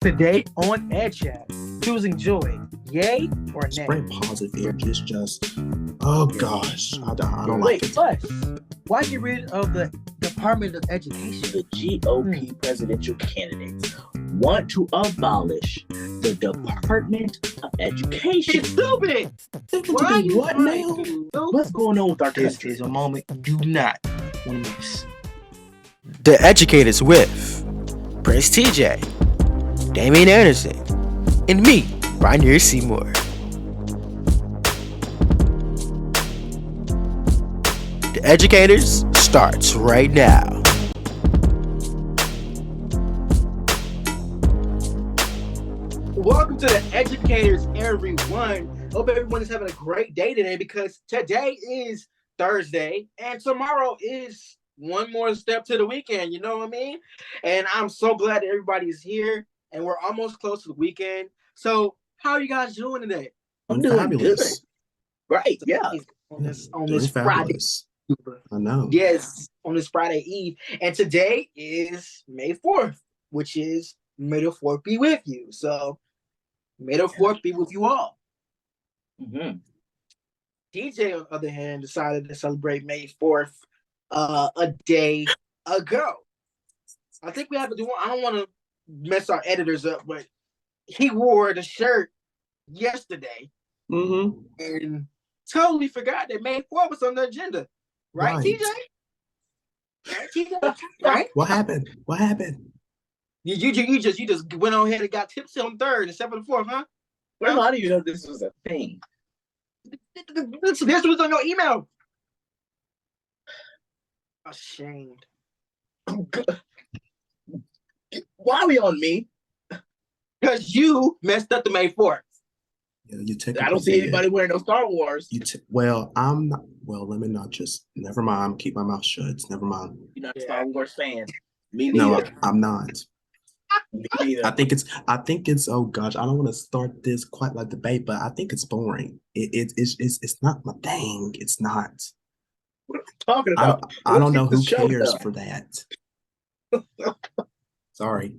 Today on Edu Chat, choosing joy, yay or nay? Spread positive energy. It's just, oh gosh, I don't like it. Plus, why get rid of the Department of Education? The GOP presidential candidates want to abolish the Department of Education. It's stupid! Thinking Why to are do you what trying now? to- What's going on with our This country? is a moment you do not want to miss. The Educators with Prince TJ, Damian Anderson, and me, Bry'Neir Seymore. The Educators starts right now. Welcome to the Educators, everyone. Hope everyone is having a great day today because today is Thursday and tomorrow is one more step to the weekend. You know what I mean? And I'm so glad that everybody is here and we're almost close to the weekend. So, how are you guys doing today? I'm doing Fabulous. good. Right, yeah. On this Doing Friday. fabulous. I know. Yes, on this Friday Eve. And today is May 4th, which is May the 4th be with you. So, May the 4th be with you all. Mm-hmm. TJ, on the other hand, decided to celebrate May 4th a day ago. I think we have to do one. I don't want to mess our editors up, but he wore the shirt yesterday Mm-hmm. and totally forgot that May 4th was on the agenda. Right, Right. TJ? Right, TJ? Right? What happened? What happened? You just went on ahead and got tipsy on 3rd instead of the 4th, huh? Well, I didn't even know this was a thing. This was on your email. Ashamed. Why are we on me? Because you messed up the May 4th. Yeah, you take. I don't see anybody wearing no Star Wars. Well, I'm not. Well, let me not just. Never mind. Keep my mouth shut. Never mind. You're not a Yeah. Star Wars fan. Me No, neither. I'm not. Me neither. I think it's. Oh gosh, I don't want to start this quite like debate, but I think it's boring. It's not my thing. It's not. What are we talking I about? I don't know Let's who get the show cares done. for that. Sorry.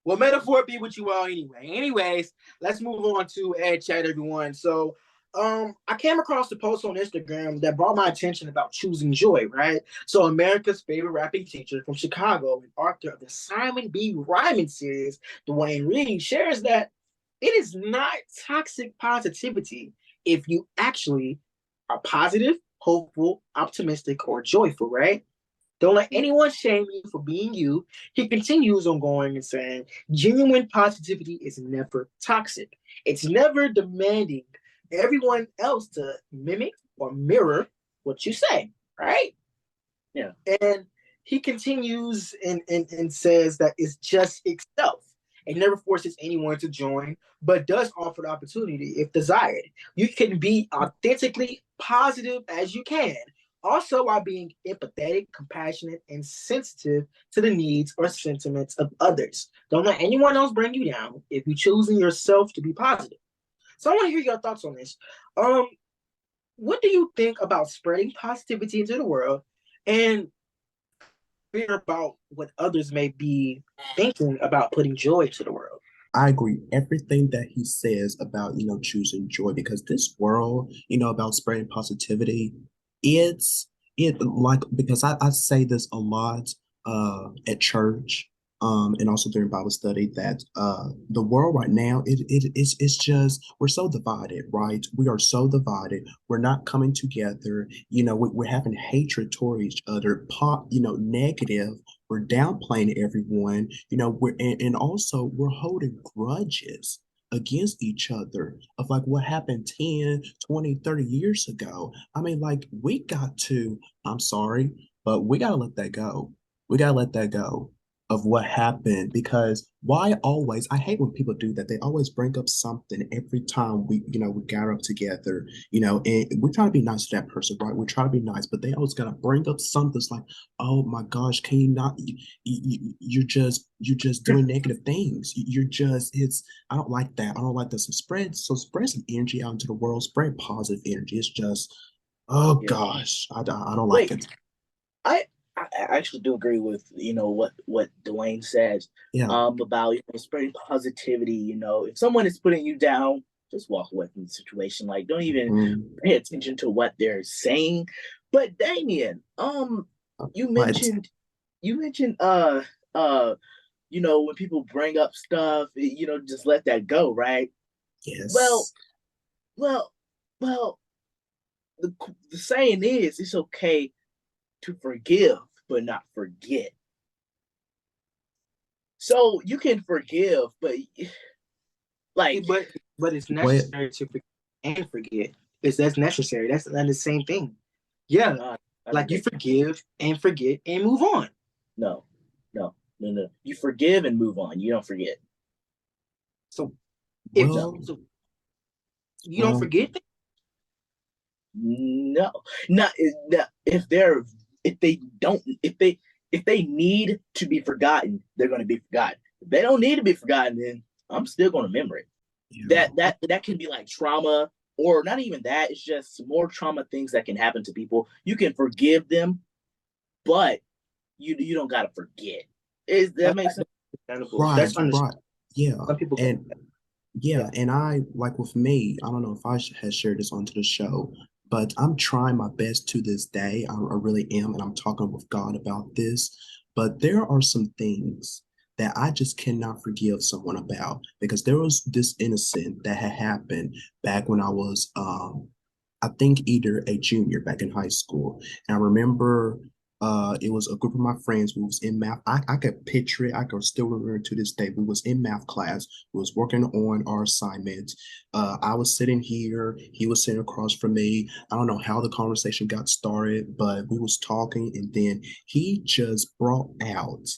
Well, may the 4th be with you all anyway. Anyways, let's move on to Edu Chat, everyone. So, I came across the post on Instagram that brought my attention about choosing joy, right? So, America's favorite rapping teacher from Chicago and author of the Simon B. Ryman series, Dwayne Reed, shares that it is not toxic positivity if you actually are positive, hopeful, optimistic, or joyful, right? Don't let anyone shame you for being you. He continues on going and saying, genuine positivity is never toxic. It's never demanding everyone else to mimic or mirror what you say, right? Yeah. And he continues and says that it's just itself. It never forces anyone to join, but does offer the opportunity if desired. You can be authentically positive as you can, also while being empathetic, compassionate, and sensitive to the needs or sentiments of others. Don't let anyone else bring you down if you're choosing yourself to be positive. So I want to hear your thoughts on this. What do you think about spreading positivity into the world and fear about what others may be thinking about putting joy to the world? I agree everything that he says about choosing joy, because this world about spreading positivity, it like, because I say this a lot at church, and also during Bible study, that the world right now, it's just, we're so divided, right? We are so divided. We're not coming together. We're having hatred toward each other, negative. We're downplaying everyone. And also we're holding grudges against each other of like what happened 10, 20, 30 years ago. I mean, like, I'm sorry, but we got to let that go. We got to let that go of what happened, because why always, I hate when people do that. They always bring up something every time we gather up together, and we try to be nice to that person, right? We try to be nice, but they always got to bring up something. It's like, oh my gosh, can you not, you're just doing negative things. I don't like that. I don't like that. So spread some energy out into the world, spread positive energy. It's just, oh Yeah. gosh, I don't like Wait. it. I actually do agree with what Dwayne says Yeah. about spreading positivity. If someone is putting you down, just walk away from the situation. Like, don't even pay attention to what they're saying. But Damien, you What? mentioned when people bring up stuff, just let that go, right? Yes. Well, the saying is it's okay to forgive but not forget. So you can forgive, but but it's necessary to forgive and forget. That's necessary. That's not the same thing. Yeah, like you forgive and forget and move on. No. You forgive and move on. You don't forget. So you don't forget. No, not if they need to be forgotten, they're going to be forgotten. If they don't need to be forgotten, then I'm still going to remember it. Yeah. That can be like trauma, or not even that. It's just more trauma things that can happen to people. You can forgive them, but you don't got to forget. That makes sense? Right. That's right. Yeah. Some people and I, like with me, I don't know if I had shared this onto the show, but I'm trying my best to this day. I really am, and I'm talking with God about this. But there are some things that I just cannot forgive someone about, because there was this incident that had happened back when I was, I think, either a junior back in high school. And I remember it was a group of my friends. We was in math. I could picture it. I can still remember to this day. We was in math class. We was working on our assignments. I was sitting here. He was sitting across from me. I don't know how the conversation got started, but we was talking, and then he just brought out.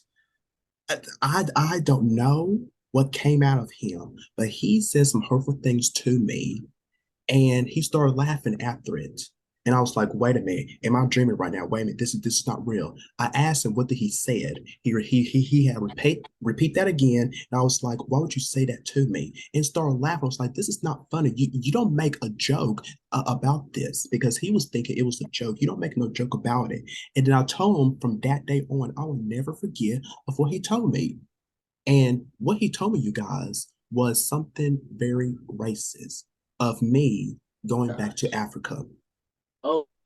I don't know what came out of him, but he said some hurtful things to me, and he started laughing after it. And I was like, wait a minute, am I dreaming right now? Wait a minute, this is not real. I asked him what did he said. He had repeat that again. And I was like, why would you say that to me? And started laughing. I was like, this is not funny. You don't make a joke about this, because he was thinking it was a joke. You don't make no joke about it. And then I told him from that day on, I will never forget of what he told me. And what he told me, you guys, was something very racist of me going back to Africa.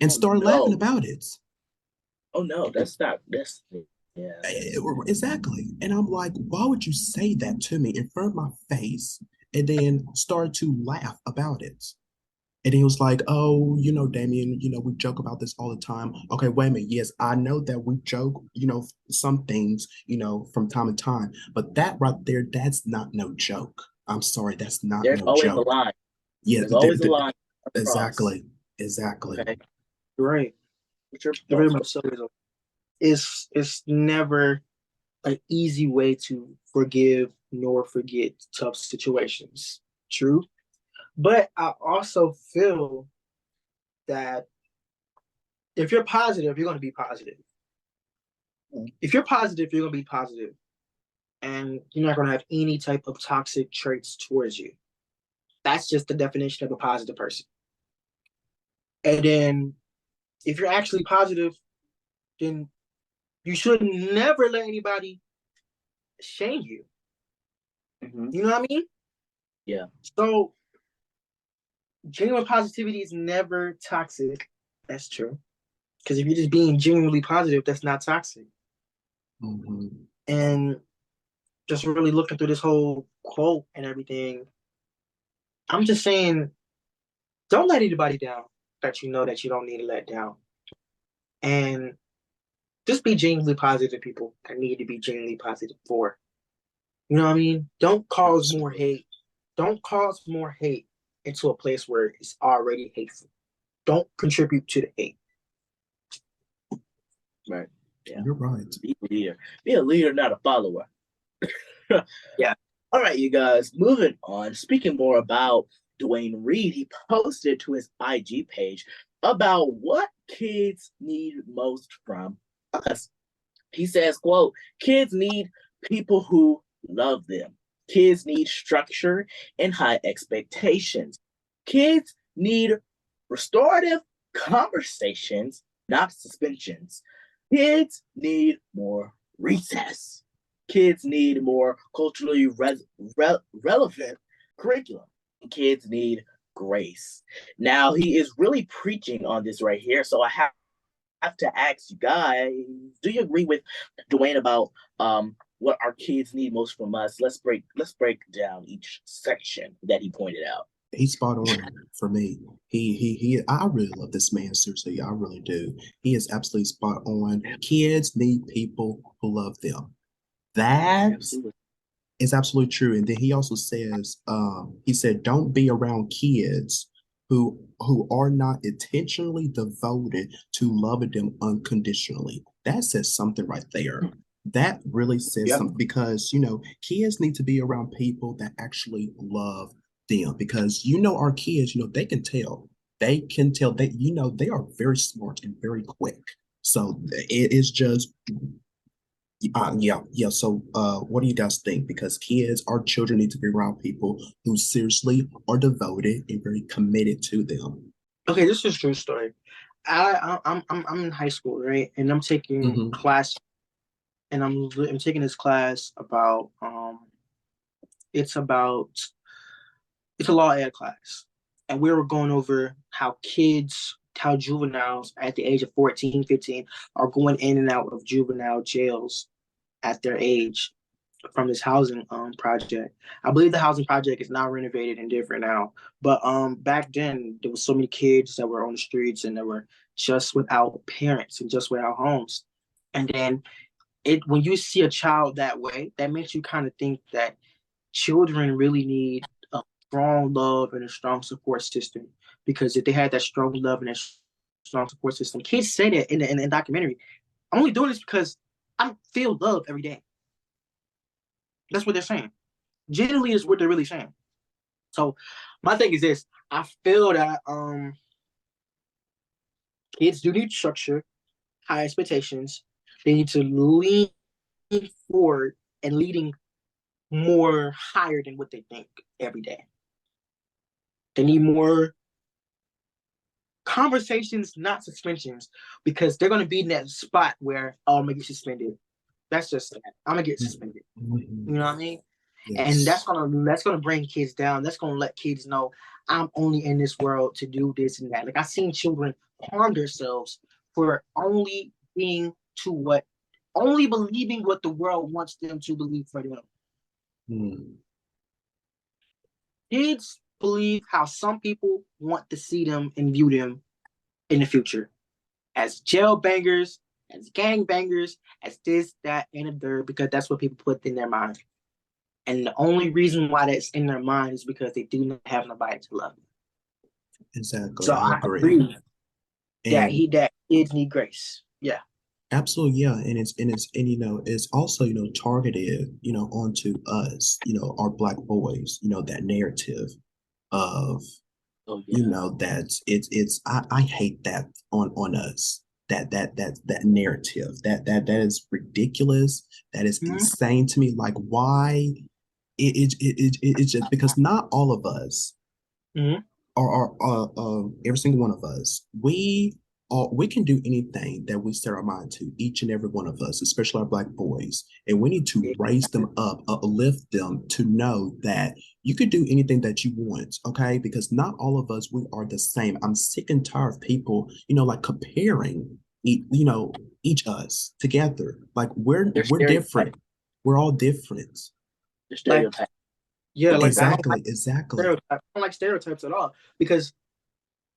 And started laughing about it. Oh no, that's yeah. Exactly. And I'm like, why would you say that to me in front of my face, and then started to laugh about it? And he was like, oh, Damien, we joke about this all the time. Okay, wait a minute. Yes, I know that we joke, some things, from time to time. But that right there, that's not no joke. I'm sorry, that's not There's no always joke. a line. Yeah, there's always a line. Exactly. Okay. Right. Very much so. It's never an easy way to forgive nor forget tough situations. True. But I also feel that if you're positive, you're going to be positive. If you're positive, you're going to be positive. And you're not going to have any type of toxic traits towards you. That's just the definition of a positive person. And then if you're actually positive, then you should never let anybody shame you. Mm-hmm. You know what I mean? Yeah. So genuine positivity is never toxic. That's true. Because if you're just being genuinely positive, that's not toxic. Mm-hmm. And just really looking through this whole quote and everything, I'm just saying, don't let anybody down that you know that you don't need to let down. And just be genuinely positive, people that need to be genuinely positive for. You know what I mean? Don't cause more hate. Don't cause more hate into a place where it's already hateful. Don't contribute to the hate. Right. Yeah. You're right. Be a leader. Be a leader, not a follower. Yeah. All right, you guys. Moving on. Speaking more about Dwayne Reed, he posted to his IG page about what kids need most from us. He says, quote, kids need people who love them. Kids need structure and high expectations. Kids need restorative conversations, not suspensions. Kids need more recess. Kids need more culturally relevant curriculum. Kids need grace. Now, he is really preaching on this right here. So I have to ask you guys, do you agree with Dwayne about what our kids need most from us? Let's break down each section that he pointed out. He's spot on for me. I really love this man, seriously. I really do. He is absolutely spot on. Kids need people who love them. That is absolutely true. And then he also says, he said, don't be around kids who are not intentionally devoted to loving them unconditionally. That says something right there. That really says something, because kids need to be around people that actually love them, because our kids, they can tell that they are very smart and very quick. So it is just yeah. So, what do you guys think? Because our children need to be around people who seriously are devoted and very committed to them. Okay, this is a true story. I'm in high school, right? And I'm taking class, and I'm taking this class about it's a law ed class, and we were going over how juveniles at the age of 14, 15 are going in and out of juvenile jails at their age from this housing project. I believe the housing project is now renovated and different now. But back then there was so many kids that were on the streets and that were just without parents and just without homes. And then when you see a child that way, that makes you kind of think that children really need a strong love and a strong support system. Because if they had that strong love and a strong support system, kids say that in the documentary, I'm only doing this because I feel love every day. That's what they're saying. Genuinely is what they're really saying. So my thing is this: I feel that kids do need structure, high expectations. They need to lean forward and leading more higher than what they think every day. They need more conversations, not suspensions, because they're going to be in that spot where, I'm going to get suspended. That's just that. I'm going to get suspended. You know what I mean? Yes. And that's gonna bring kids down. That's gonna let kids know I'm only in this world to do this and that. Like, I've seen children harm themselves for only believing what the world wants them to believe for them. Kids believe how some people want to see them and view them in the future, as jail bangers, as gang bangers, as this, that, and a third, because that's what people put in their mind. And the only reason why that's in their mind is because they do not have nobody to love them. Exactly. So I agree that kids need grace. Yeah. Absolutely, yeah. And it's also, targeted, onto us, our Black boys, that narrative of that's I hate that on us. That narrative. That is ridiculous. That is insane to me. Like, why? It's just because not all of us are every single one of us. We can do anything that we set our mind to, each and every one of us, especially our Black boys. And we need to raise them up, uplift them to know that you could do anything that you want, okay? Because not all of us, we are the same. I'm sick and tired of people, like comparing, each us together. Like, we're different. We're all different. The stereotype. Exactly. I don't like stereotypes at all, because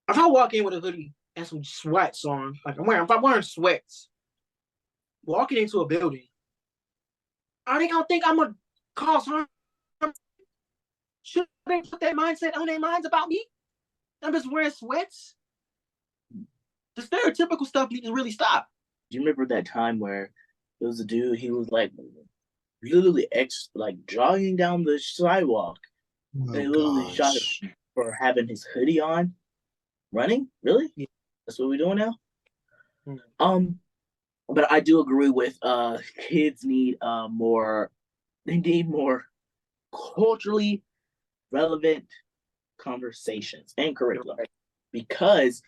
if I walk in with a hoodie and some sweats on, if I'm wearing sweats, walking into a building, are they gonna think I'm gonna cause harm? Should they put that mindset on their minds about me? I'm just wearing sweats. The stereotypical stuff needs to really stop. Do you remember that time where there was a dude? He was literally jogging down the sidewalk. And they literally shot him for having his hoodie on, running. Really? Yeah. That's what we're doing now. But I do agree with kids need more. They need more culturally relevant conversations and curriculum, because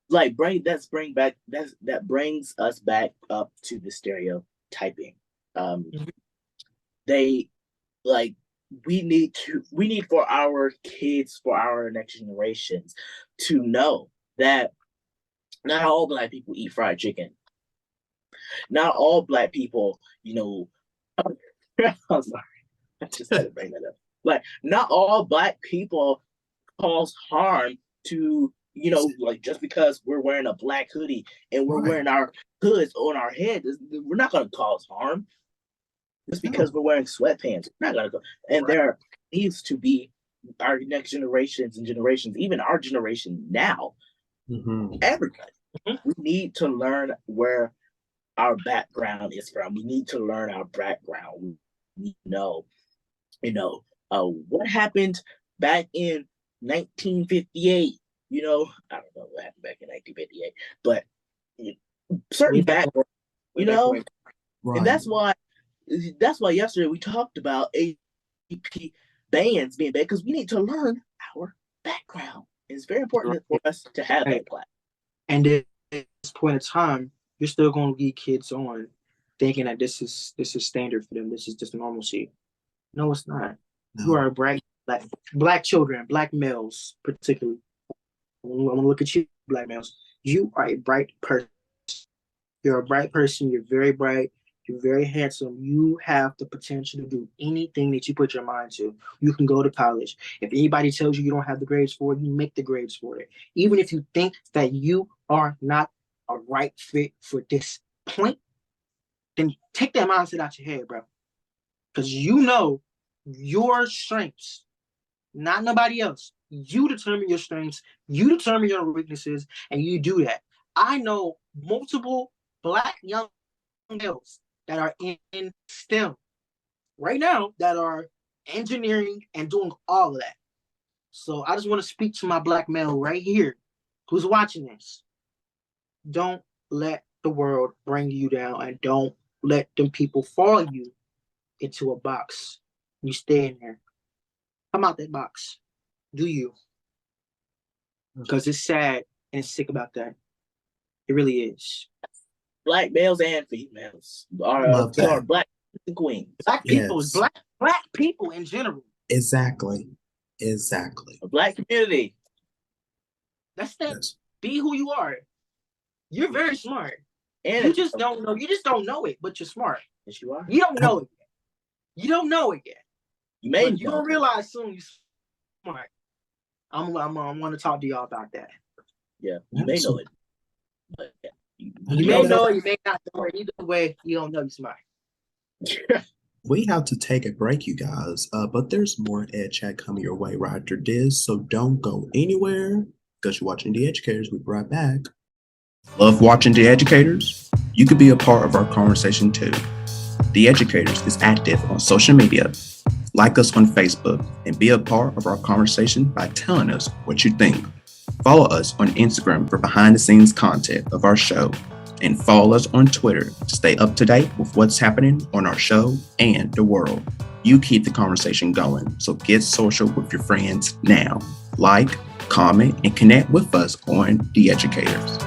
that brings us back up to the stereotyping. They like we need for our kids, for our next generations to know that not all Black people eat fried chicken. Not all Black people, I'm sorry, I just had to bring that up. Like, not all Black people cause harm to, like, just because we're wearing a black hoodie and we're wearing our hoods on our head, we're not going to cause harm. Just because we're wearing sweatpants, we're not going to go. And there needs to be our next generations, even our generation now, everybody. We need to learn where our background is from. We need to learn our background. We need to know, what happened back in 1958. I don't know what happened back in 1958, but certain background, and that's why yesterday we talked about AP bands being bad, because we need to learn our background. It's very important for us to have that class. And at this point in time, you're still going to lead kids on thinking that this is standard for them. This is just normalcy. No, it's not. No. You are black children, Black males particularly. I'm going to look at you, Black males. You are a bright person. You're a bright person. You're very bright. You're very handsome. You have the potential to do anything that you put your mind to. You can go to college. If anybody tells you you don't have the grades for it, you make the grades for it. Even if you think that you are not a right fit for this point, then take that mindset out your head, bro. Because your strengths, not nobody else. You determine your strengths, you determine your weaknesses, and you do that. I know multiple Black young males that are in STEM right now that are engineering and doing all of that. So I just want to speak to my Black male right here who's watching this. Don't let the world bring you down, and don't let them people fall you into a box. You stay in there. Come out that box. Do you? Because it's sad and sick about that. It really is. Black males and females are Black queens. Black people, black people in general. Exactly. A Black community. That's that. Yes. Be who you are. You're very smart. And you just don't know. You just don't know it, but you're smart. Yes, you are. You don't know it yet. You don't know it yet. You don't realize soon you're smart. I'm going to talk to y'all about that. Yeah, you may know it. But yeah. You may know it, you may not know it. Either way, you don't know you're smart. We have to take a break, you guys, but there's more Ed Chat coming your way right after this, so don't go anywhere, because you're watching The Educators. We'll be right back. Love watching The Educators? You could be a part of our conversation too. The Educators is active on social media. Like us on Facebook and be a part of our conversation by telling us what you think. Follow us on Instagram for behind-the-scenes content of our show, and follow us on Twitter to stay up to date with what's happening on our show and the world. You keep the conversation going, so get social with your friends now. Like, comment, and connect with us on The Educators.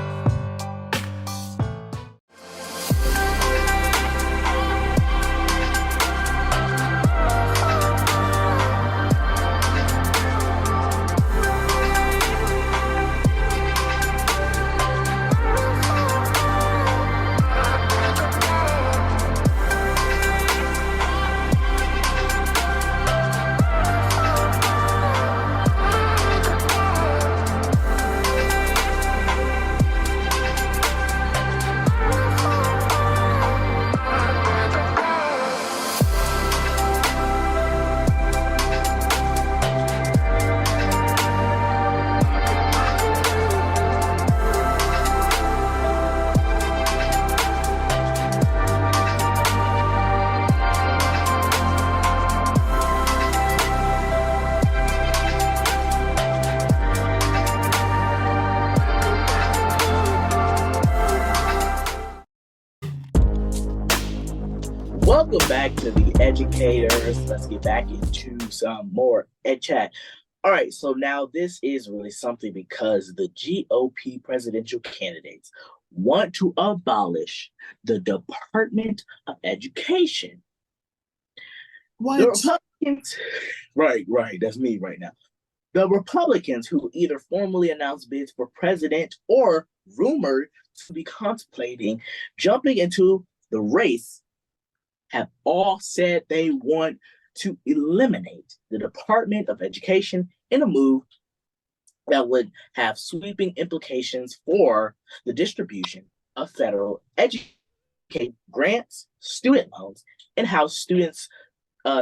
Welcome back to The Educators. Let's get back into some more Ed Chat. All right, so now this is really something because the GOP presidential candidates want to abolish the Department of Education. The What? Republicans, right, that's me right now. The Republicans, who either formally announced bids for president or rumored to be contemplating jumping into the race, have all said they want to eliminate the Department of Education in a move that would have sweeping implications for the distribution of federal education grants, student loans, and how students'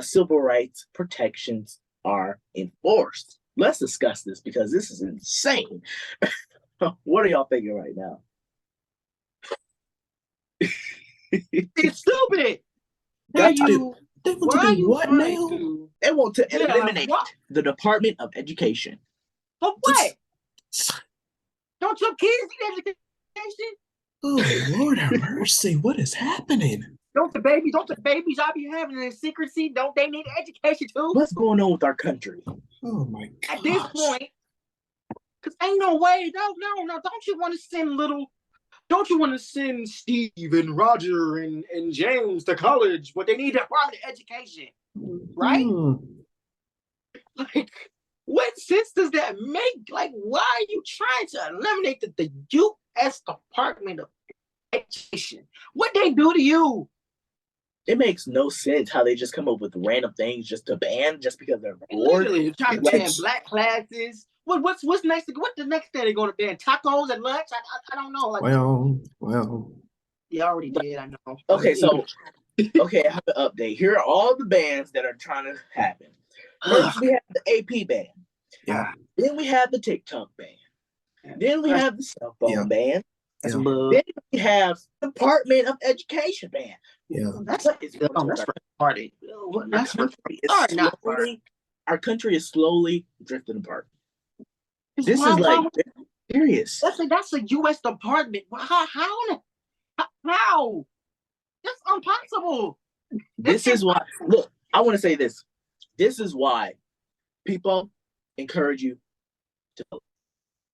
civil rights protections are enforced. Let's discuss this because this is insane. What are y'all thinking right now? It's stupid. They Are want to do, you? they want What to are do you what trying now? to? They want to Yeah, eliminate what? the Department of Education. For what? Don't your kids need education? Oh, Lord have mercy. What is happening? Don't the babies I be having in secrecy? Don't they need education too? What's going on with our country? Oh my gosh. At this point, because ain't no way. No. Don't you want to send Steve and Roger and James to college? What they need is Department of Education, right? Like, what sense does that make? Like, why are you trying to eliminate the U.S. Department of Education? What they do to you? It makes no sense how they just come up with random things just to ban just because they're bored. Literally trying to ban black classes. What's next? What the next thing they're going to ban? Tacos at lunch? I don't know. Like, well. you already did. I know. Okay, so I have an update. Here are all the bans that are trying to happen. First, we have the AP ban. Yeah. Then we have the TikTok ban. Then we have the cell phone ban. That's Yeah. Then we have Department of Education ban. Yeah. That's first party. That's first party. Our country is slowly drifting apart. This Why- is like why- serious. That's a U.S. department. How? That's impossible. This is why. Look, I want to say this. This is why people encourage you to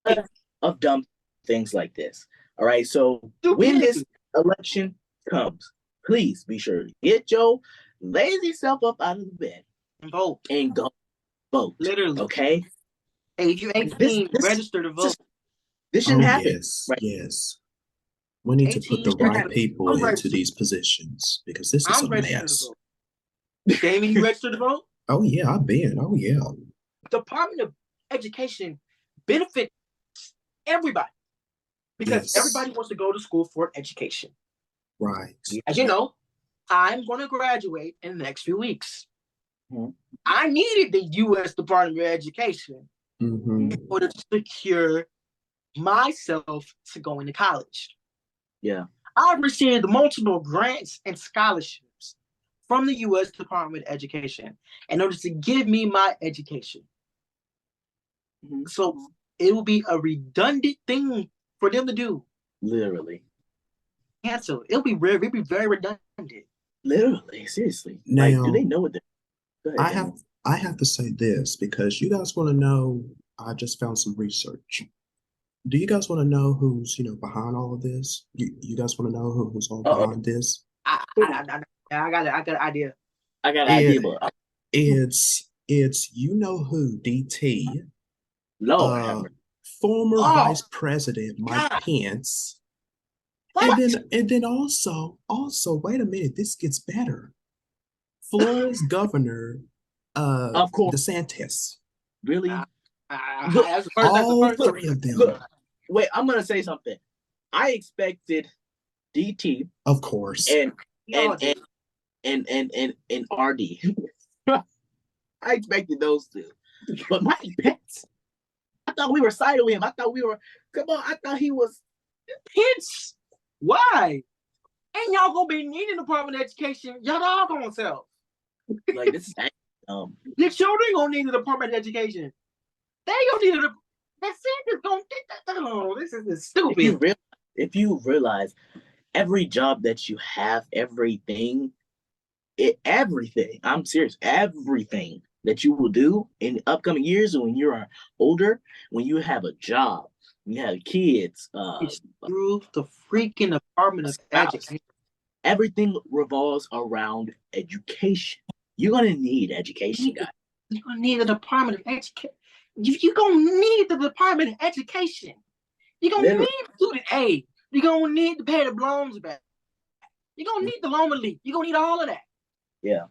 think of dumb things like this. All right. So when this election comes, please be sure to get your lazy self up out of the bed And vote. and go vote. Literally. Okay. Hey, if you 18, register to vote. This shouldn't happen. Yes, yes. We need to put the 18 right people I'm into registered. these positions because this is I'm a registered mess. to vote. Damien, you registered to vote? Oh yeah, I've been. Oh yeah. Department of Education benefits everybody because Yes. everybody wants to go to school for education. Right. As you know, I'm going to graduate in the next few weeks. Mm-hmm. I needed the U.S. Department of Education Mm-hmm. in order to secure myself to go into college. Yeah. I've received multiple grants and scholarships from the U.S. Department of Education in order to give me my education. Mm-hmm. So it will be a redundant thing for them to do. Literally. Cancel. It'll be very redundant. Literally. Seriously. Now, like, do they know what they're? I have to say this because you guys want to know. I just found some research. Do you guys want to know who's behind all of this? You guys want to know who's all behind this? I got an idea. I got an idea, but It's who DT, Lord, former Vice President Mike Pence, What? and then also wait a minute, this gets better. Florida's Governor, of course, DeSantis. Really? All three of them. Look, wait, I'm gonna say something. I expected DT, of course, and RD. I expected those two, but Mike Pence. I thought we were siding with him. I thought we were. Come on, I thought he was Pence. Why? Ain't y'all gonna be needing Department of Education? Y'all all gonna sell. Like this is Your children gonna need the Department of Education. They gonna need a. That Santa's gonna. Oh, this is stupid. If you realize every job that you have, everything. I'm serious. Everything that you will do in upcoming years when you are older, when you have a job, when you have kids, It's through the freaking Department a of spouse. Education. Everything revolves around education. You're gonna need education, guys. You're gonna need the Department of Education. You're gonna need the Department of Education. You're gonna Literally. need student aid. You're gonna need to pay the loans back. You're gonna need the loan relief. You're gonna need all of that. Yeah.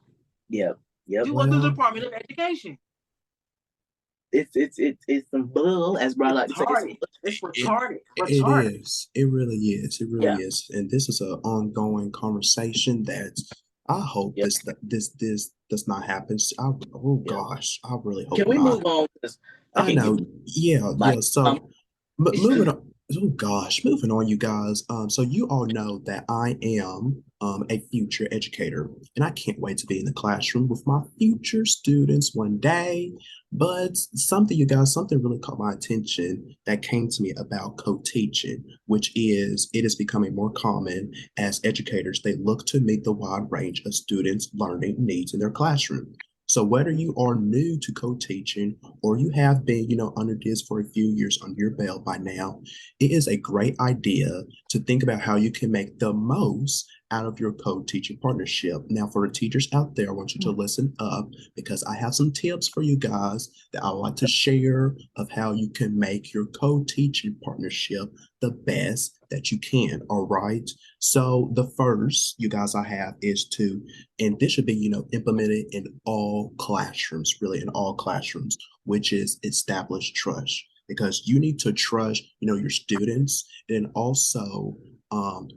You want the Department of Education. It's some bull, as Brian like to say. It's retarded. It is. It really is. It really is. And this is an ongoing conversation that I hope this does not happen. Gosh, I really hope. Can we move on? I know. Yeah. So, but moving on. Oh gosh, moving on, you guys. So you all know that I am a future educator, and I can't wait to be in the classroom with my future students one day. But something really caught my attention that came to me about co-teaching, which is it is becoming more common as educators. They look to meet the wide range of students' learning needs in their classroom. So whether you are new to co-teaching or you have been, under this for a few years under your belt by now, it is a great idea to think about how you can make the most out of your co-teaching partnership. Now, for the teachers out there, I want you to listen up because I have some tips for you guys that I would like to share of how you can make your co-teaching partnership the best that you can. All right. So the first, you guys, I have is and this should be, implemented in all classrooms, really in all classrooms, which is establish trust. Because you need to trust, your students, and also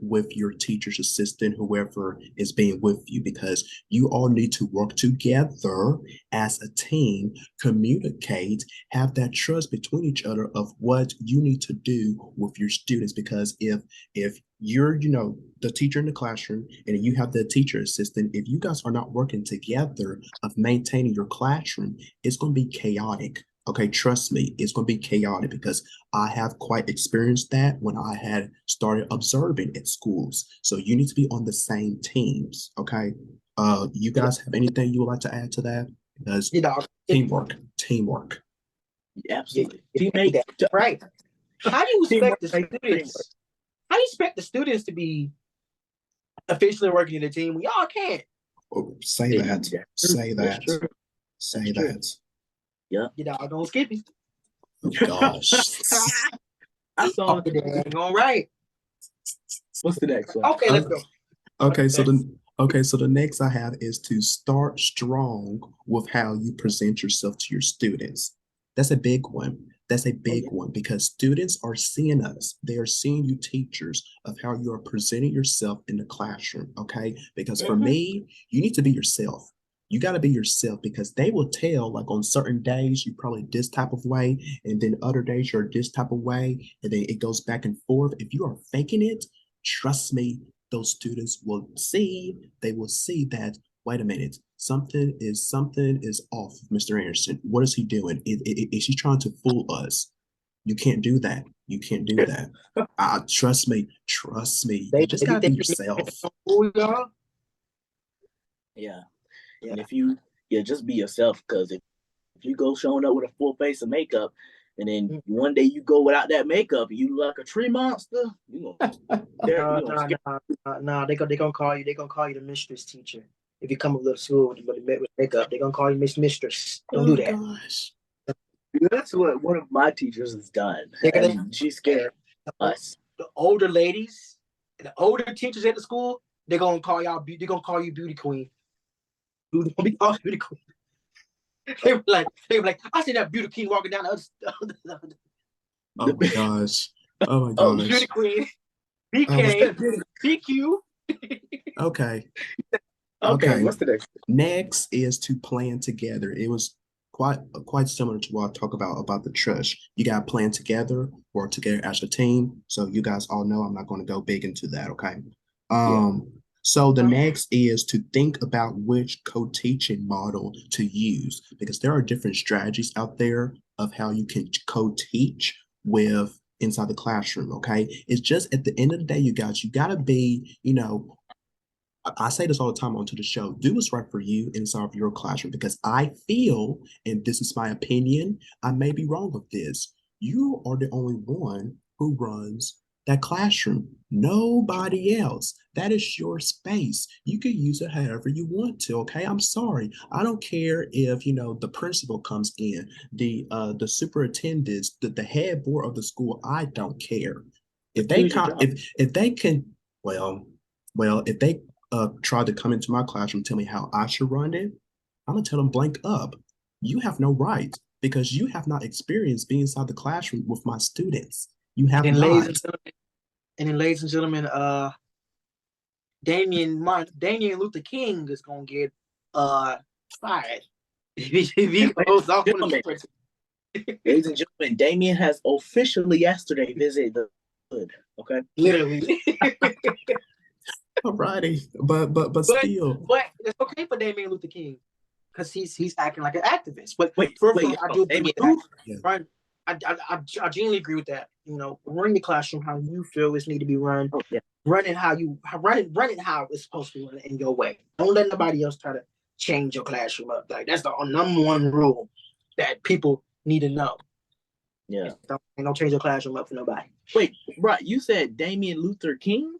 with your teacher's assistant, whoever is being with you, because you all need to work together as a team, communicate, have that trust between each other of what you need to do with your students. Because if you're, the teacher in the classroom and you have the teacher assistant, if you guys are not working together of maintaining your classroom, it's going to be chaotic. Okay, trust me, it's going to be chaotic because I have quite experienced that when I had started observing at schools. So you need to be on the same teams. Okay. You guys have anything you would like to add to that? Because teamwork. Absolutely. Right. How do you expect the students? How do you expect the students to be officially working in a team? We all can't. Say that. Say that. Say that. Yeah. You dog don't skip it. Oh gosh. I saw it. All right. What's the next one? Okay, let's go. Okay, so the next I have is to start strong with how you present yourself to your students. That's a big one. That's a big one because students are seeing us. They are seeing you teachers of how you are presenting yourself in the classroom. Okay, because for me, you need to be yourself. You got to be yourself because they will tell, like on certain days, you probably this type of way, and then other days you're this type of way, and then it goes back and forth. If you are faking it, trust me, those students will see, they will see that, wait a minute, something is off, Mr. Anderson. What is he doing? Is he trying to fool us? You can't do that. You can't do that. Trust me. You just got to be yourself. Yeah. And if you just be yourself, because if you go showing up with a full face of makeup, and then one day you go without that makeup, and you look like a tree monster, you no, they gonna call you. They gonna call you the mistress teacher. If you come up to school with makeup, they gonna call you Mistress. Don't do that. Gosh. That's what one of my teachers has done. She's scared us. The older ladies, the older teachers at the school, they're gonna call y'all. They're gonna call you beauty queen. Beauty queen. They were like, I see that beauty queen walking down the other. Oh my gosh. Beauty queen. BK. BQ. Okay. What's the next? Next is to plan together. It was quite similar to what I talk about the trust. You got to plan together, work together as a team. So you guys all know I'm not going to go big into that. Okay. So the next is to think about which co-teaching model to use because there are different strategies out there of how you can co-teach with inside the classroom. Okay. It's just at the end of the day, you guys, you got to be, I say this all the time onto the show. Do what's right for you inside of your classroom because I feel, and this is my opinion, I may be wrong with this. You are the only one who runs that classroom. Nobody else. That is your space. You can use it however you want to. Okay, I'm sorry. I don't care if the principal comes in, the superintendents, the head board of the school. I don't care. If they Use your come, job. if they can, well, if they try to come into my classroom, tell me how I should run it, I'm gonna tell them blank up. You have no right because you have not experienced being inside the classroom with my students. You have And then, not. ladies and gentlemen, Damian Luther King is gonna get fired if he goes off on the Twitter. Ladies and gentlemen, Damien has officially yesterday visited the hood. Okay, Literally. Alrighty, but still. But it's okay for Damian Luther King because he's acting like an activist. But wait, I do agree with that. Yeah. Right? I genuinely agree with that. Run the classroom how you feel it need to be run. Oh, yeah. Run it how it's supposed to be run in your way. Don't let nobody else try to change your classroom up. Like that's the number one rule that people need to know. Yeah. Don't change your classroom up for nobody. Wait, right? You said Damian Luther King?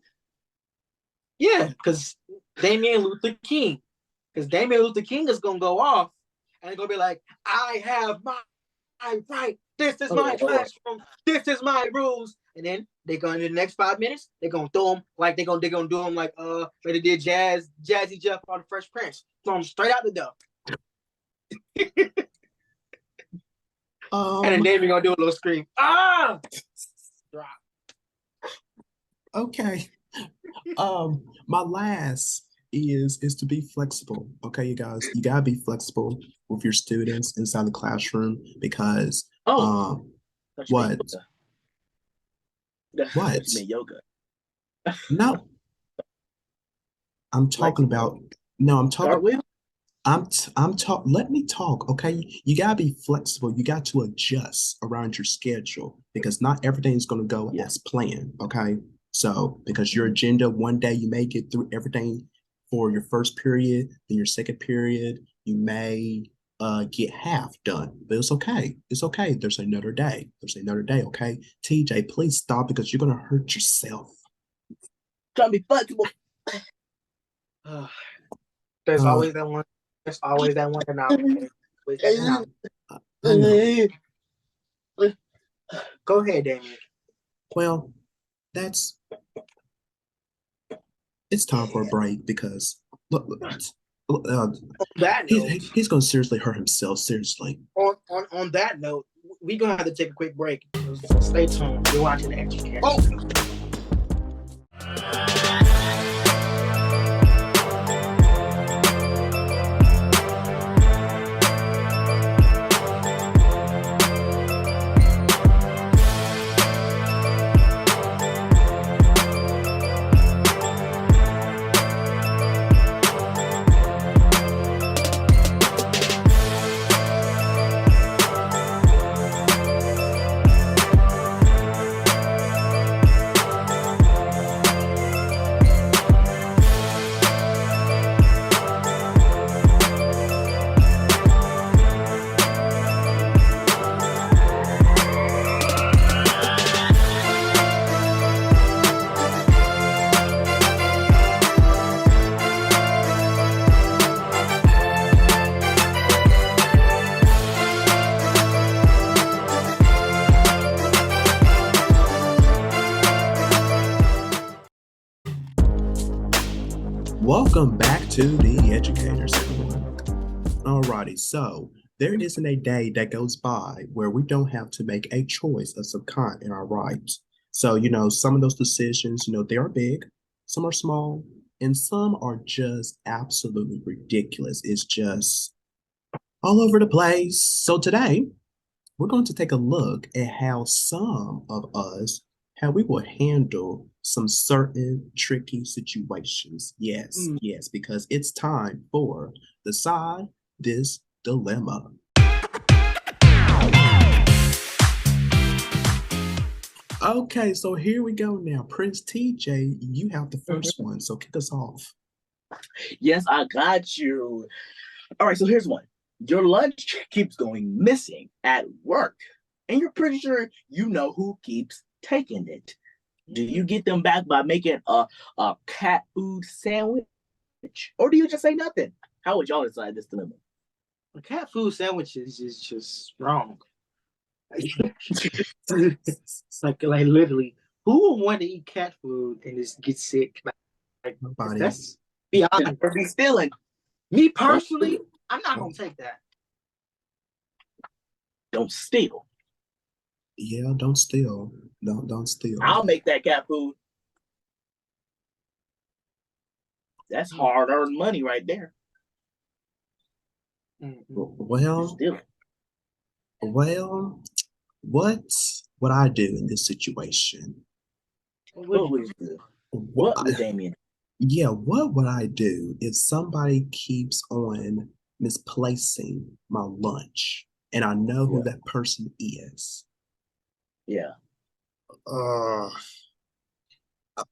Yeah, because Damian Luther King is gonna go off and they're gonna be like, I have my right. This is my classroom. This is my rules. And then they're gonna in the next 5 minutes, they're gonna throw them like they're gonna do them like they did Jazzy Jeff on the Fresh Prince. Throw them straight out the door. And then they're gonna do a little scream. Ah! Drop. Okay. My last is to be flexible. Okay, you guys, you gotta be flexible with your students inside the classroom because what? What? You mean yoga? No. I'm talking about Cartwheel? Let me talk, okay? You gotta be flexible. You got to adjust around your schedule because not everything's gonna go as planned, okay? So because your agenda, one day you may get through everything for your first period, then your second period, you may get half done. But it's okay. It's okay. There's another day. Okay? TJ, please stop because you're gonna hurt yourself. Trying to be flexible. There's always that one. There's always that one Go ahead, Damien. Well, it's time for a break because look he's going to seriously hurt himself. Seriously. On that note, we're gonna have to take a quick break. So stay tuned. You're watching the Edu Chat. Welcome back to the Educators, everyone. Alrighty, so there isn't a day that goes by where we don't have to make a choice of some kind in our lives. So, some of those decisions, they are big, some are small, and some are just absolutely ridiculous. It's just all over the place. So today, we're going to take a look at how some of us, how we will handle some certain tricky situations. Yes, because it's time for Decide This Dilemma. Okay, so here we go now. Prince TJ, you have the first one, so kick us off. Yes, I got you. All right, so here's one. Your lunch keeps going missing at work, and you're pretty sure you know who keeps taking it. Do you get them back by making a cat food sandwich, or do you just say nothing? How would y'all decide this dilemma? A cat food sandwich is just wrong. It's like literally, who would want to eat cat food and just get sick? Like Nobody. that's beyond. Or be stealing? Me personally, I'm not gonna take that. Don't steal. Yeah, don't steal. Don't steal. I'll make that cat food. That's hard-earned money right there. Well, Stealing. well, what would I do in this situation? What would you do? What would Damien? Yeah, what would I do if somebody keeps on misplacing my lunch and I know who that person is? Yeah.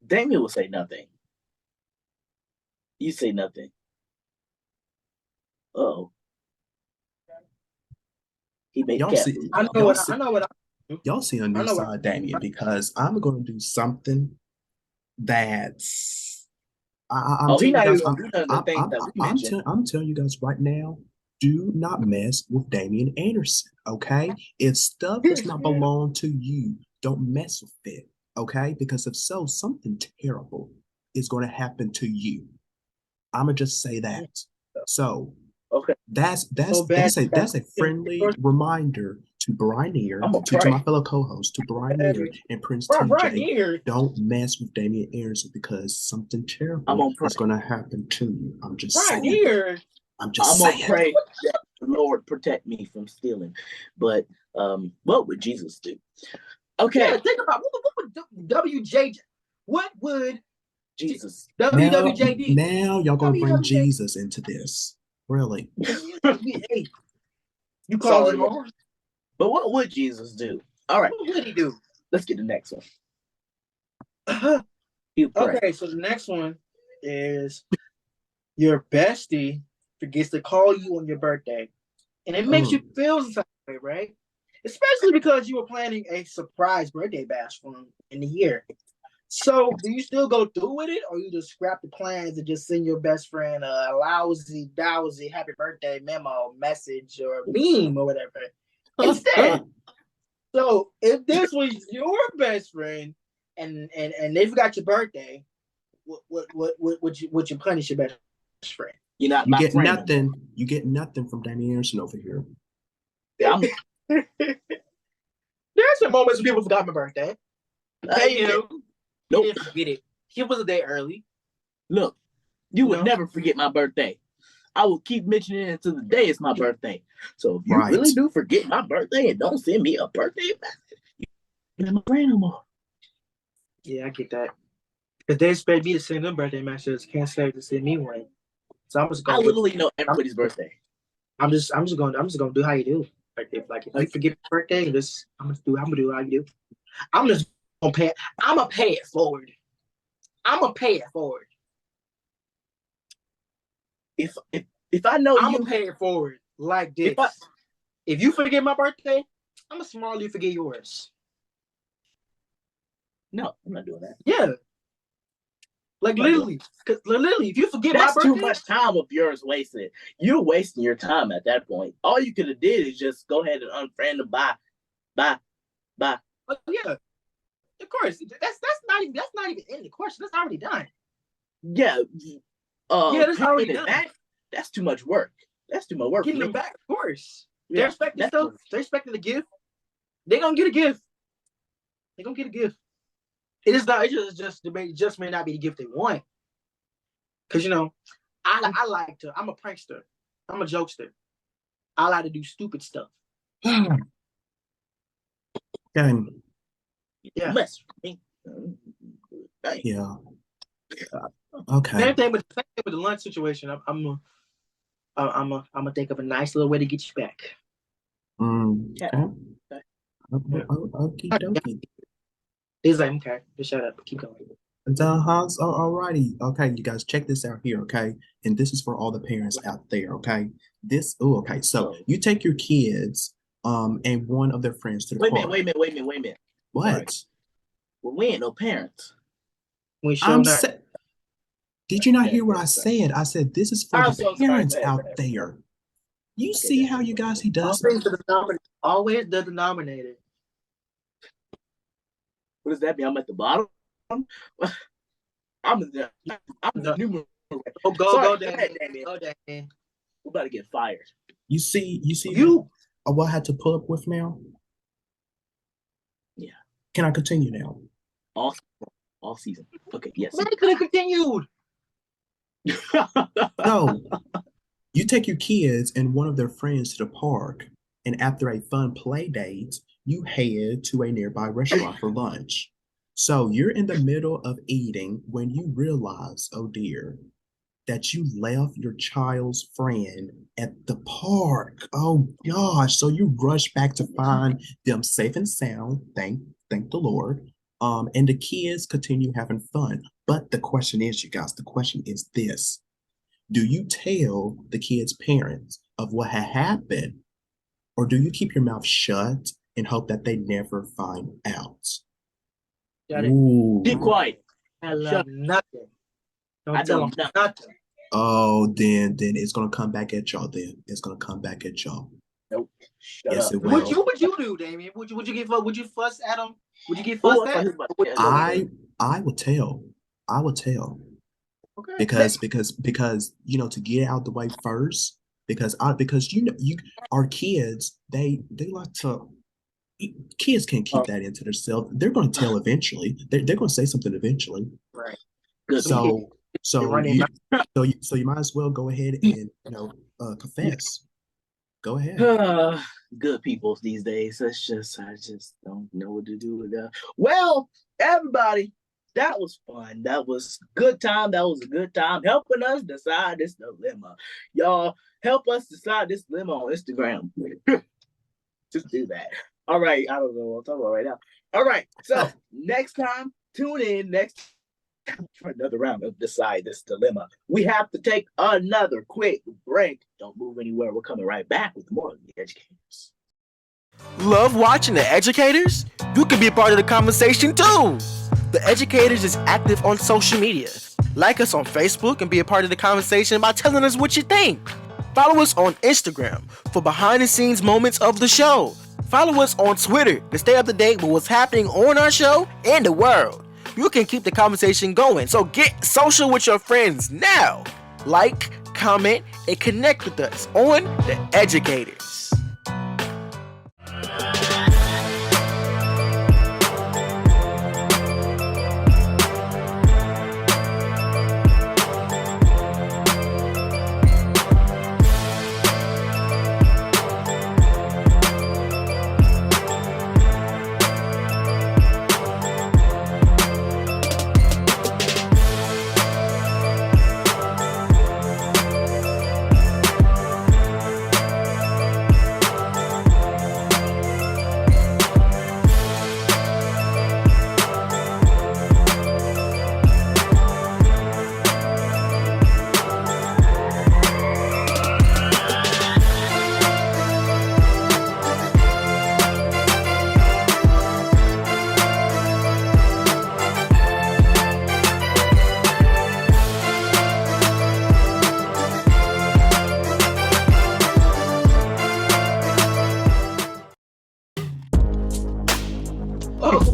Damien will say nothing. You say nothing. Uh-oh. He made Y'all cat see, food. I know y'all what see, I know. What y'all see a new side, Damien, because I'm going to do something that's I'm he telling you not guys, even gonna do none of the things that we mentioned. I'm telling you guys right now, do not mess with Damian Anderson, okay? If stuff does not belong to you, don't mess with it, okay? Because if so, something terrible is going to happen to you. I'm gonna just say that. So Okay. that's a friendly reminder to Bry'Neir, to my fellow co-hosts, to Bry'Neir and Prince TJ. Don't mess with Damian Anderson because something terrible is gonna happen to you. I'm just saying. I'm gonna pray that the Lord protect me from stealing. But what would Jesus do? Okay. Yeah, think about what would WJJ? What would Jesus? WWJD? Now y'all gonna bring Jesus into this. Really? Hey, you called him Lord? But what would Jesus do? All right. What would he do? Let's get the next one. Okay, so the next one is your bestie forgets to call you on your birthday. And it makes you feel some type of way, right? Especially because you were planning a surprise birthday bash for him in the year. So do you still go through with it, or you just scrap the plans and just send your best friend a lousy, dowsy happy birthday memo, message, or meme or whatever instead? So if this was your best friend and they forgot your birthday, what would you punish your best friend? You get nothing. You get nothing from Danny Anderson over here. Yeah, there's some moments when people forgot my birthday. Nope. He didn't forget it. He was a day early. Look, you would never forget my birthday. I will keep mentioning it until the day it's my birthday. So if you really do forget my birthday and don't send me a birthday message, you're not my friend no more. Yeah, I get that. Because they expect me to send them birthday messages. Can't say to send me one. So I'm just going. I literally know everybody's birthday. I'm just gonna do how you do. Like if you forget your birthday, I'm gonna do how you do. I'm just gonna pay. I'm gonna pay it forward. If I know I'm gonna pay it forward like this. If you forget my birthday, I'm gonna smartly forget yours. No, I'm not doing that. Yeah. Like literally, if you forget that's my birthday, too much time of yours wasted. You're wasting your time at that point. All you could have did is just go ahead and unfriend them. Bye. Yeah, of course. That's not even in the question. That's already done. Yeah. That's already done. That's too much work. That's too much work. Getting them back, of course. Yeah, they're expecting stuff. They're expecting a gift. They're gonna get a gift. It is not. It just may not be the gift they want. Because I like to. I'm a prankster. I'm a jokester. I like to do stupid stuff. Okay. Yeah. Yeah. Okay. Same thing with the lunch situation. I'm gonna think of a nice little way to get you back. Okay. Okay. He's like, okay, just shut up. Keep going. Alrighty. Okay, you guys check this out here, okay? And this is for all the parents out there, okay? Okay. So you take your kids, and one of their friends to the Wait a park. minute. Wait a minute. What? Sorry. Well, we ain't no parents. We sure not. Did you not hear what I said? I said this is for the parents out there. You see how you guys he does Always the denominator. What does that mean? I'm at the bottom. I'm the numerator. Oh, go, Damien. Go, Damien. We're about to get fired. You see what I had to pull up with now? Yeah. Can I continue now? All season. Okay, yes. Man, could have continued. No. You take your kids and one of their friends to the park, and after a fun play date, you head to a nearby restaurant for lunch. So you're in the middle of eating when you realize, oh dear, that you left your child's friend at the park. Oh gosh. So you rush back to find them safe and sound. Thank the Lord. And the kids continue having fun. But the question is, you guys, the question is this. Do you tell the kids' parents of what had happened? Or do you keep your mouth shut and hope that they never find out? Got it. Ooh. Keep quiet. I love nothing. I Don't tell them nothing. Oh, then it's gonna come back at y'all. Then it's gonna come back at y'all. Nope. Yes, it will. What you do, Damien? Would you fuss at him? Would you get fussed at? I would tell. I would tell. Okay. Because to get out the way first. Because our kids they like to. Kids can't keep that into themselves. They're going to tell eventually. They're going to say something eventually. Right. So you might as well go ahead and confess. Go ahead. Good people these days. I just don't know what to do with that. Well, everybody, that was fun. That was good time. That was a good time helping us decide this dilemma. Y'all help us decide this dilemma on Instagram. Just do that. All right. I don't know what I'm talking about right now. All right. So next time, tune in next time for another round of Decide This Dilemma. We have to take another quick break. Don't move anywhere. We're coming right back with more of The Educators. Love watching The Educators? You can be a part of the conversation too. The Educators is active on social media. Like us on Facebook and be a part of the conversation by telling us what you think. Follow us on Instagram for behind the scenes moments of the show. Follow us on Twitter to stay up to date with what's happening on our show and the world. You can keep the conversation going, so get social with your friends now. Like, comment, and connect with us on The Educators.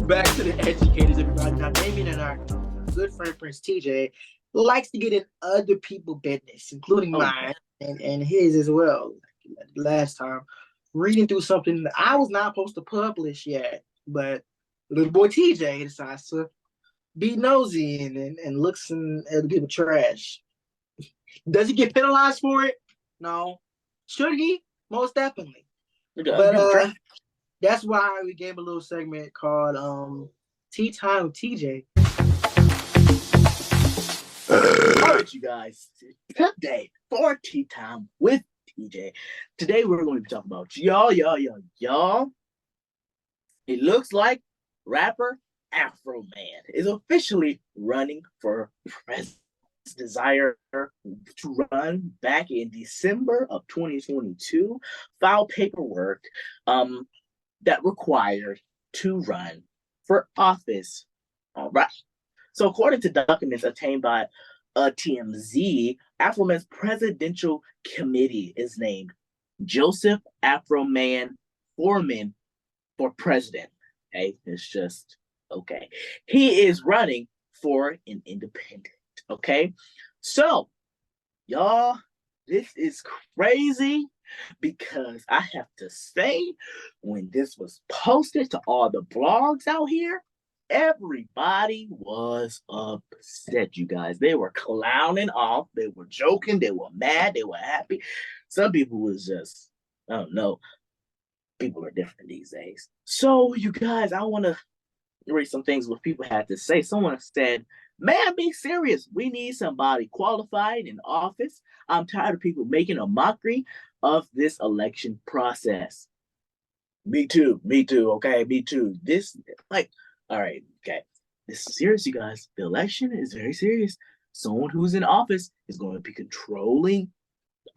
Back to The Educators, everybody. Now, Damien and our good friend Prince TJ likes to get in other people's business, including mine and his as well. Last time, reading through something that I was not supposed to publish yet, but little boy TJ decides to be nosy and looks in other people's trash. Does he get penalized for it? No. Should he? Most definitely. But that's why we gave a little segment called Tea Time with TJ. All right, you guys. Today, for Tea Time with TJ. Today, we're going to be talking about y'all. It looks like rapper Afro Man is officially running for president. His desire to run back in December of 2022, filed paperwork that required to run for office. All right. So according to documents obtained by TMZ, Afro Man's presidential committee is named Joseph Afro Man Foreman for president. Okay, it's just okay. He is running for an independent. Okay, so y'all, this is crazy because I have to say, when this was posted to all the blogs out here, everybody was upset, you guys. They were clowning off, they were joking, they were mad, they were happy. Some people was just, I don't know. People are different these days. So, you guys, I want to read some things what people had to say. Someone said, man, be serious. We need somebody qualified in office. I'm tired of people making a mockery of this election process. Me too, okay, me too. This, like, all right, okay. This is serious, you guys. The election is very serious. Someone who's in office is going to be controlling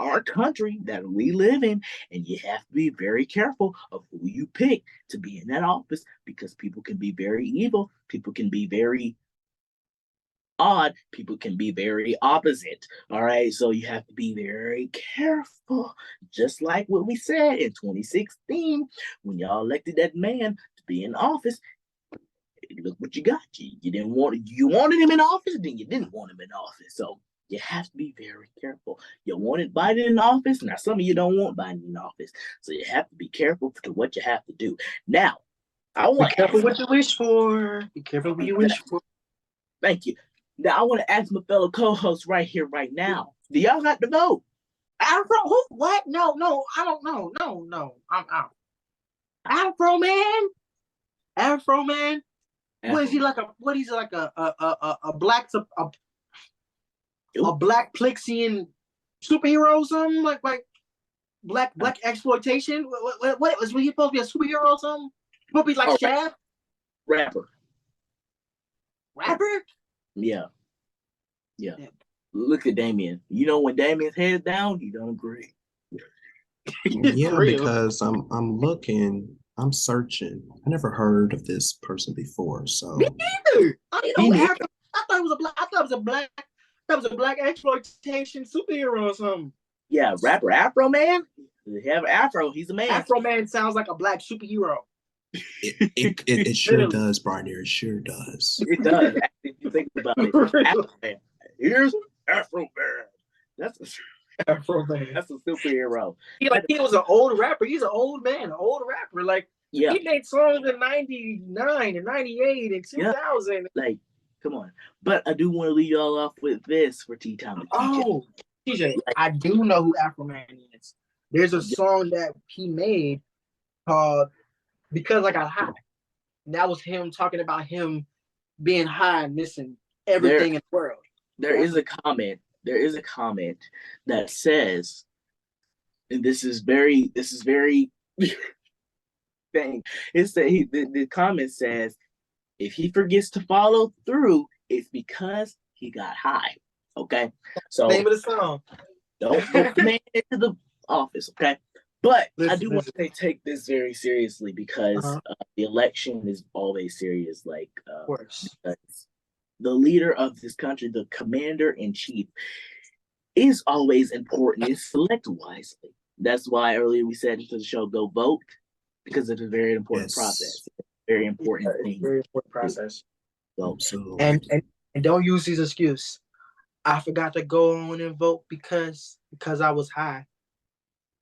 our country that we live in, and you have to be very careful of who you pick to be in that office, because people can be very evil, people can be very odd, people can be very opposite. All right, so you have to be very careful, just like what we said in 2016 when y'all elected that man to be in office. Look what you got. You wanted him in office, then you didn't want him in office. So you have to be very careful. You wanted Biden in office. Now, some of you don't want Biden in office. So you have to be careful to what you have to do. Now, I want be careful what you wish for. Be careful what you wish for. Thank you. Now, I want to ask my fellow co-hosts right here, right now. Do y'all got to vote? Afro? Who? What? No, I don't know. No. I'm out. Afro Man? Afro Man? What is he like? What is he like? A black Plexian superhero or something? Like black exploitation? What was he supposed to be, a superhero or something? Supposed to be like Shaft? Rapper? Yeah. Look at Damien. You know, when Damien's head's down, he don't agree. Yeah, because I'm looking, I'm searching. I never heard of this person before, so me neither. I thought it was a black exploitation superhero or something. Yeah, rapper Afro Man. They have Afro. He's a man. Afro Man sounds like a black superhero. It sure does, Bry'Neir. It sure does. It does. If you think about it, Afro Man. Here's Afro Man. That's Afro Man. That's a superhero. He was an old rapper. He's an old man, an old rapper. Like, yeah, he made songs in '99 and '98 and 2000. Yeah. Like, come on. But I do want to lead y'all off with this for Tea Time with TJ. Oh, TJ, I do know who Afro Man is. There's a song that he made called "Because I Got High." And that was him talking about him being high and missing everything in the world. There is a comment that says, and this is very thing. The comment says, if he forgets to follow through, it's because he got high. Okay, so name of the song. Don't put the man into the office. Okay, but I do want to take this very seriously because the election is always serious. Like, of course, the leader of this country, the commander-in-chief, is always important and select wisely. That's why earlier we said into the show, go vote, because it's a very important process. Very important thing. Very important process. So, and don't use these excuses. I forgot to go on and vote because I was high.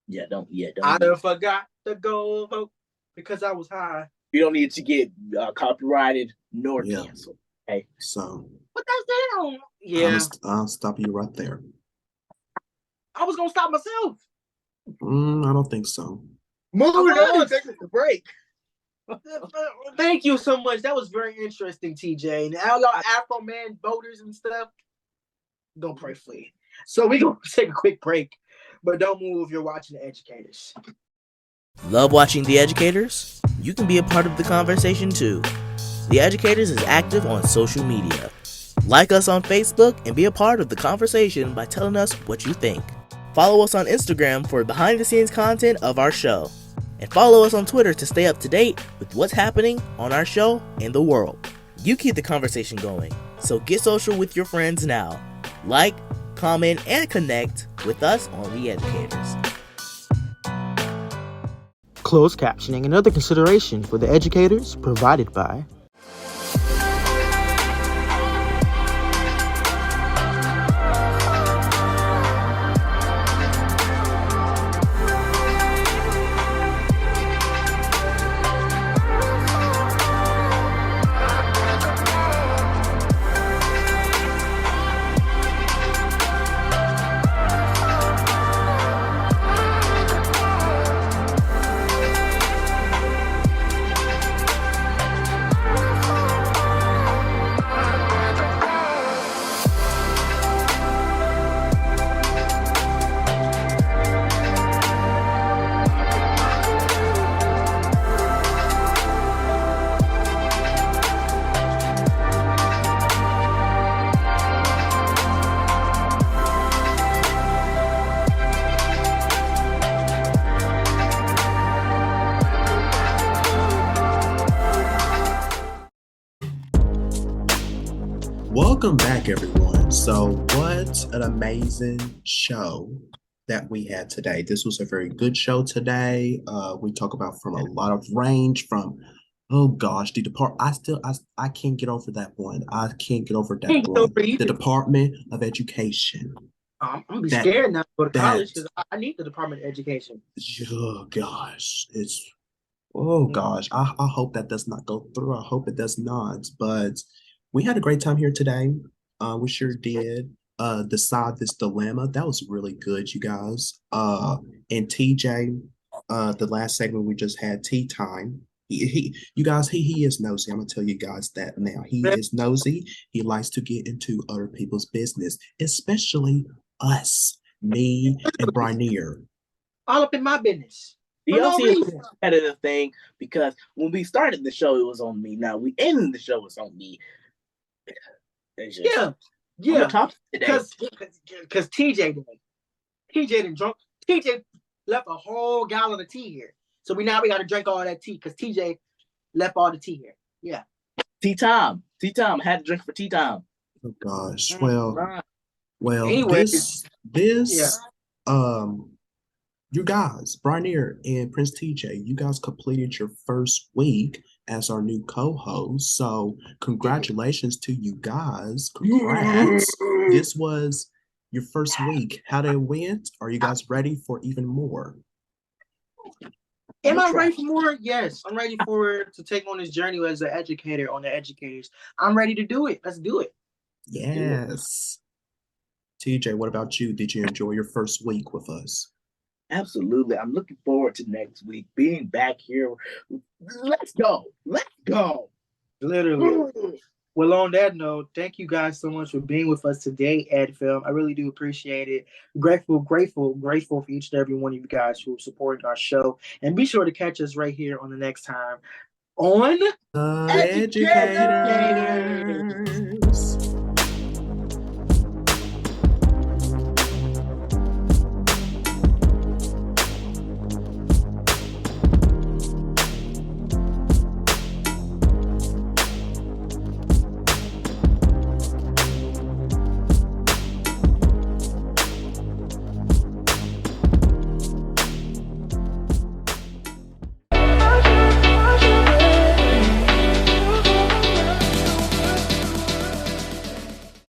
Yeah, don't. I done forgot to go vote because I was high. You don't need to get copyrighted nor canceled. Okay, so what that's down? Yeah, I'll stop you right there. I was gonna stop myself. I don't think so. Moving on, take a break. Thank you so much. That was very interesting, TJ. And all y'all Afro Man voters and stuff, don't pray for you. So we're gonna take a quick break, but don't move if you're watching The Educators. Love watching The Educators? You can be a part of the conversation too. The Educators is active on social media. Like us on Facebook and be a part of the conversation by telling us what you think. Follow us on Instagram for behind the scenes content of our show. And follow us on Twitter to stay up to date with what's happening on our show and the world. You keep the conversation going, so get social with your friends now. Like, comment, and connect with us on The Educators. Closed captioning and other consideration for The Educators provided by Welcome back, everyone. So, what an amazing show that we had today. This was a very good show today. We talk about from a lot of range from, oh gosh, I can't get over that one. I can't get over that one. The Department of Education. I'm gonna be scared now to go to college because I need the Department of Education. Oh gosh, I hope that does not go through. I hope it does not. But we had a great time here today. We sure did. Decide this dilemma. That was really good, you guys. And TJ, the last segment we just had, tea time. He is nosy. I'm gonna tell you guys that now. He is nosy. He likes to get into other people's business, especially us, me and Bry'Neir. All up in my business. DLC is a competitive thing because when we started the show, it was on me. Now we ended the show, it's on me. Yeah. Because TJ didn't drunk. TJ left a whole gallon of tea here, so we got to drink all that tea because TJ left all the tea here. Yeah. Tea time. I had to drink for tea time. Oh gosh. Well. Anyways, this you guys, Bry'Neir and Prince TJ, you guys completed your first week as our new co-host. So congratulations to you guys. Congrats. This was your first week. How did it went? Are you guys ready for even more? Am I ready for more? Yes, I'm ready to take on this journey as an educator on The Educators. I'm ready to do it. Let's do it. Yes. TJ, what about you? Did you enjoy your first week with us? Absolutely. I'm looking forward to next week being back here. Let's go. Literally. Well, on that note, thank you guys so much for being with us today, EdFilm. I really do appreciate it. Grateful for each and every one of you guys who supported our show. And be sure to catch us right here on the next time on The Educators.